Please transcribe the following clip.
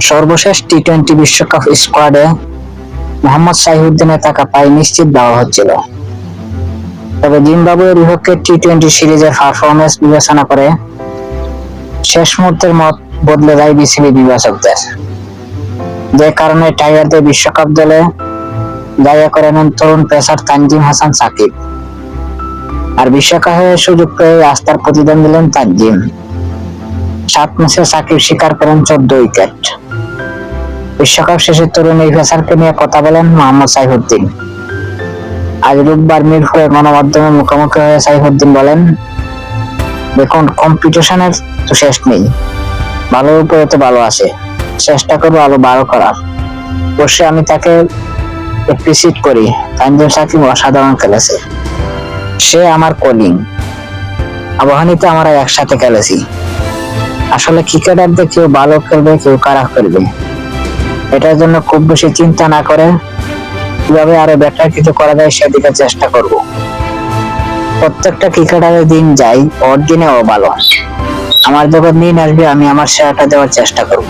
সর্বশেষ টি-20 বিশ্বকাপ স্কোয়াডে মোহাম্মদ সাইফুদ্দিনের টাকা প্রায় নিশ্চিত দেওয়া হচ্ছিল। তবে জিম্বাবুয়ের বিপক্ষে টি-20 সিরিজের পারফরম্যান্স বিবেচনা করে শেষ মুহূর্তের মত বদলে যায় বিসিবি নির্বাচকদের, যে কারণে টাইগারদের বিশ্বকাপ দলে জায়গা করে নেন তরুণ পেসার তানজিম হাসান সাকিব। আর বিশ্বকাপে সুযোগ পেয়ে আস্থার প্রতিদান দিলেন তানজিম। 7 ম্যাচে সাকিব শিকার করেন 14 উইকেট। বিশ্বকাপ শেষে তরুণ এই পেসারকে নিয়ে কথা বলেন মোহাম্মদ সাইফুদ্দিন। আজ রোববার মিরপুরে গণমাধ্যমের মুখোমুখি হয়ে সাইফুদ্দিন বলেন, দেখুন, কম্পিটিশনের তো শেষ নেই, ভালোর উপরে তো ভালো আছে, চেষ্টা করবো আরো ভালো করার। অবশ্যই আমি তাকে অ্যাপ্রিসিয়েট করি। তানজিম সাকিব অসাধারণ খেলেছে, সে আমার কলিং। আবাহনীতে আমরা একসাথে খেলেছি। আসলে ক্রিকেটারদের কেউ ভালো খেলবে, কেউ খারাপ খেলবে, এটার জন্য খুব বেশি চিন্তা না করে কিভাবে আরো বেটার কিছু করা যায় সেদিকে চেষ্টা করব। প্রত্যেকটা ক্রিকেটারের দিন যাই, ওর দিনে ও ভালো। আমার যখন দিন আসবে আমি আমার সেরাটা দেওয়ার চেষ্টা করব।